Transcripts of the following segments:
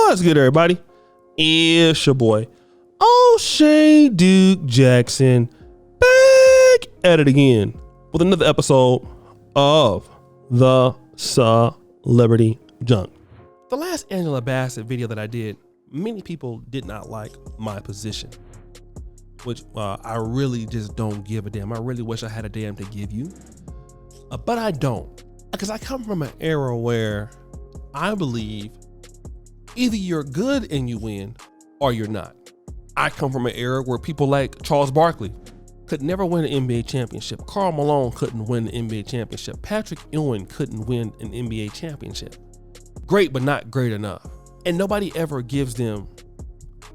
What's good, everybody? It's your boy, O'Shea Duke Jackson, back at it again with another episode of the Celebrity Junk. The last Angela Bassett video that I did, many people did not like my position, which I really just don't give a damn. I really wish I had a damn to give you, but I don't, because I come from an era where I believe either you're good and you win or you're not. I come from an era where people like Charles Barkley could never win an NBA championship. Karl Malone couldn't win an NBA championship. Patrick Ewing couldn't win an NBA championship. Great, but not great enough. And nobody ever gives them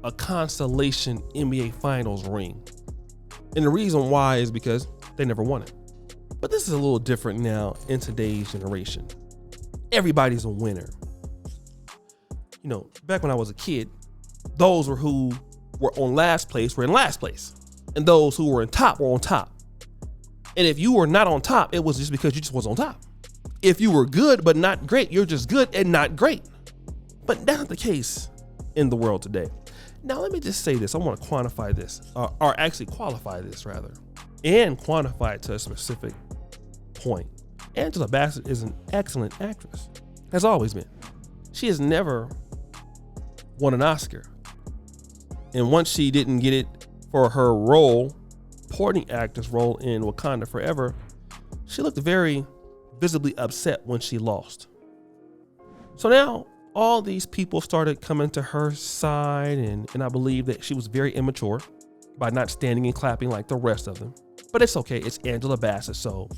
a consolation NBA Finals ring. And the reason why is because they never won it. But this is a little different now in today's generation. Everybody's a winner. You know, back when I was a kid, those who were on last place were in last place. And those who were in top were on top. And if you were not on top, it was just because you just wasn't on top. If you were good but not great, you're just good and not great. But that's not the case in the world today. Now, let me just say this. I want to quantify this, or actually qualify this rather, and quantify it to a specific point. Angela Bassett is an excellent actress, has always been. She has never won an Oscar. And once she didn't get it for her role, supporting actress role in Wakanda Forever, she looked very visibly upset when she lost. So now all these people started coming to her side, and I believe that she was very immature by not standing and clapping like the rest of them. But it's okay, it's Angela Bassett, so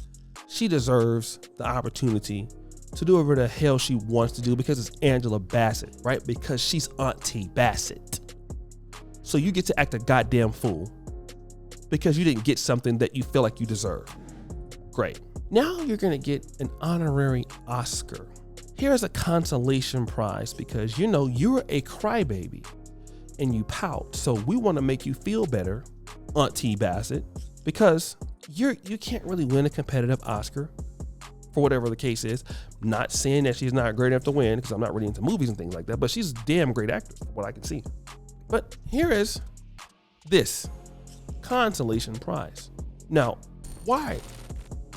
she deserves the opportunity to do whatever the hell she wants to do because it's Angela Bassett, right? Because she's Auntie Bassett. So you get to act a goddamn fool because you didn't get something that you feel like you deserve. Great. Now you're gonna get an honorary Oscar. Here's a consolation prize because you know you're a crybaby and you pout. So we want to make you feel better, Auntie Bassett, because you can't really win a competitive Oscar for whatever the case is. Not saying that she's not great enough to win, because I'm not really into movies and things like that, but she's a damn great actress, what I can see. But here is this consolation prize. Now, why?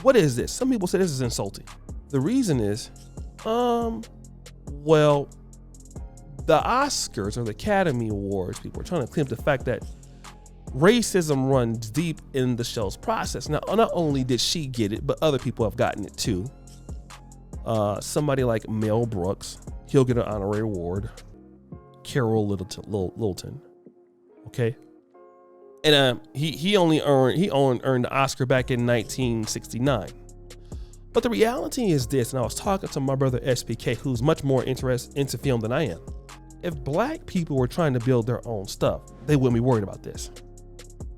What is this? Some people say this is insulting. The reason is, well, the Oscars or the Academy Awards, people are trying to claim the fact that racism runs deep in the show's process. Now, not only did she get it, but other people have gotten it too. Somebody like Mel Brooks, he'll get an honorary award. Carol Littleton, okay, and he earned the Oscar back in 1969. But the reality is this, and I was talking to my brother SPK, who's much more interested into film than I am. If black people were trying to build their own stuff, they wouldn't be worried about this.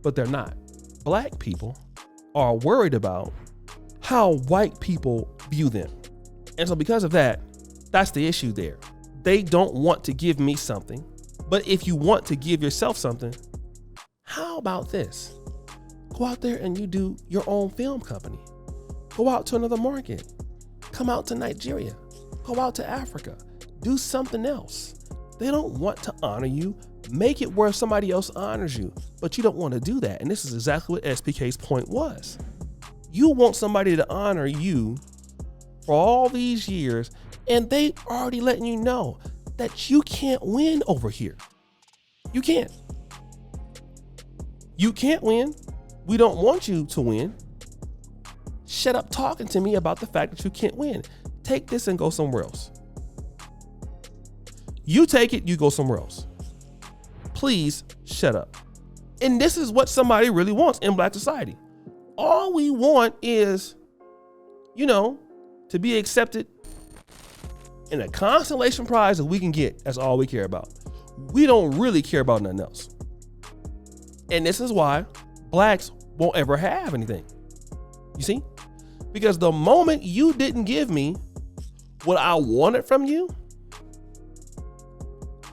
But they're not. Black people are worried about how white people view them. And so because of that, that's the issue there. They don't want to give me something. But if you want to give yourself something, how about this? Go out there and you do your own film company. Go out to another market. Come out to Nigeria. Go out to Africa. Do something else. They don't want to honor you. Make it where somebody else honors you. But you don't want to do that. And this is exactly what SPK's point was. You want somebody to honor you for all these years, and they already letting you know that you can't win over here. You can't. You can't win. We don't want you to win. Shut up talking to me about the fact that you can't win. Take this and go somewhere else. You take it, you go somewhere else. Please shut up. And this is what somebody really wants in black society. All we want is, to be accepted and a consolation prize that we can get. That's all we care about. We don't really care about nothing else. And this is why blacks won't ever have anything. You see? Because the moment you didn't give me what I wanted from you,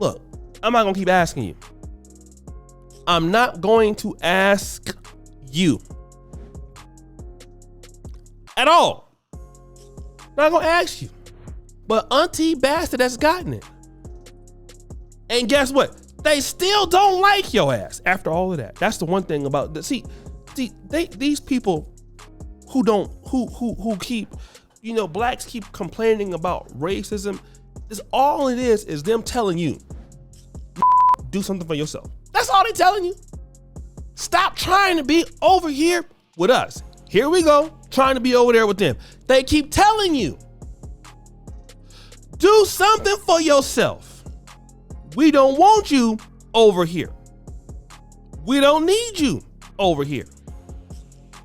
look, I'm not going to keep asking you. I'm not going to ask you at all. Not going to ask you. But Auntie Bassett has gotten it. And guess what? They still don't like your ass after all of that. That's the one thing about the these people who keep, blacks keep complaining about racism. Is all it is them telling you, do something for yourself. That's all they telling you. Stop trying to be over here with us. Here we go, trying to be over there with them. They keep telling you, do something for yourself. We don't want you over here. We don't need you over here.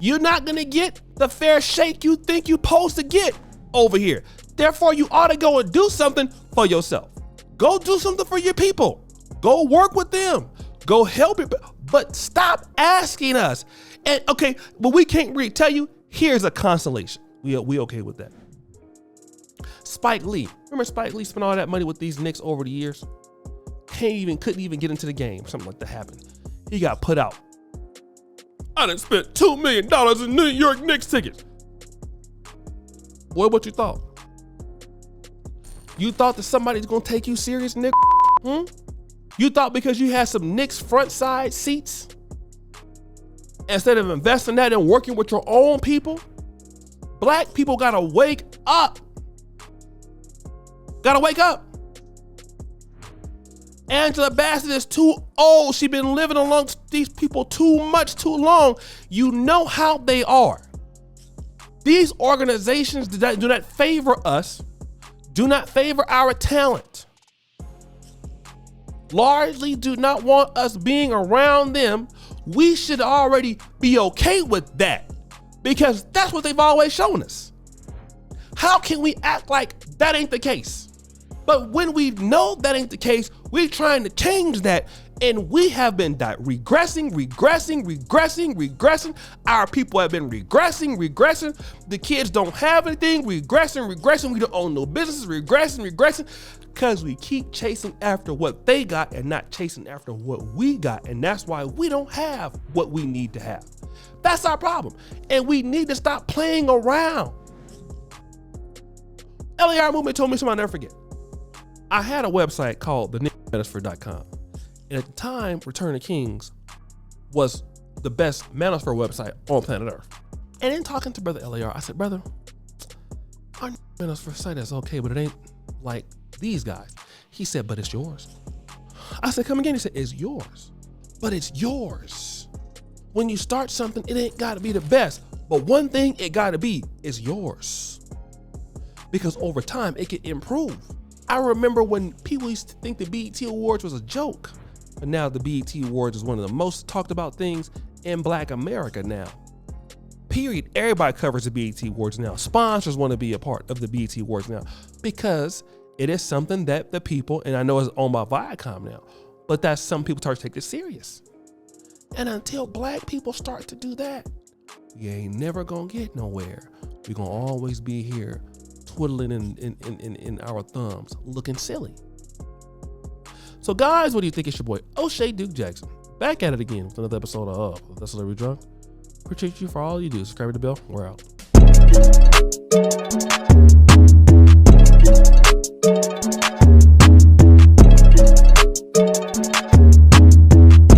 You're not gonna get the fair shake you think you're supposed to get over here. Therefore, you ought to go and do something for yourself. Go do something for your people. Go work with them. Go help it. But stop asking us. And okay, but we can't really tell you, here's a consolation. We okay with that. Spike Lee. Remember Spike Lee spent all that money with these Knicks over the years? Couldn't even get into the game. Something like that happened. He got put out. I done spent $2 million in New York Knicks tickets. Boy, what you thought? You thought that somebody's gonna take you serious, nigga? You thought because you had some Knicks front side seats, instead of investing that and working with your own people? Black people gotta wake up. Gotta wake up. Angela Bassett is too old. She's been living amongst these people too long. You know how they are. These organizations do not favor us, do not favor our talent. Largely do not want us being around them. We should already be okay with that because that's what they've always shown us. How can we act like that ain't the case? But when we know that ain't the case, we're trying to change that, and we have been regressing. Our people have been regressing. The kids don't have anything, regressing. We don't own no businesses, regressing, because we keep chasing after what they got and not chasing after what we got, and that's why we don't have what we need to have. That's our problem, and we need to stop playing around. LAR movement told me something I'll never forget. I had a website called thenewmanosphere.com. And at the time, Return of Kings was the best manosphere website on planet Earth. And in talking to Brother LAR, I said, brother, our manosphere site is okay, but it ain't like these guys. He said, but it's yours. I said, come again. He said, it's yours, but it's yours. When you start something, it ain't gotta be the best, but one thing it gotta be is yours. Because over time, it can improve. I remember when people used to think the BET Awards was a joke, but now the BET Awards is one of the most talked about things in Black America now. Period. Everybody covers the BET Awards now. Sponsors want to be a part of the BET Awards now because it is something that the people, and I know it's owned by Viacom now, but that's some people start to take it serious. And until Black people start to do that, we ain't never gonna get nowhere. We're gonna always be here twiddling in our thumbs, looking silly. So guys, what do you think? It's your boy O'Shea Duke Jackson, back at it again with another episode of That's Celebrity Drunk. Appreciate you for all you do. Subscribe to the bell. We're out.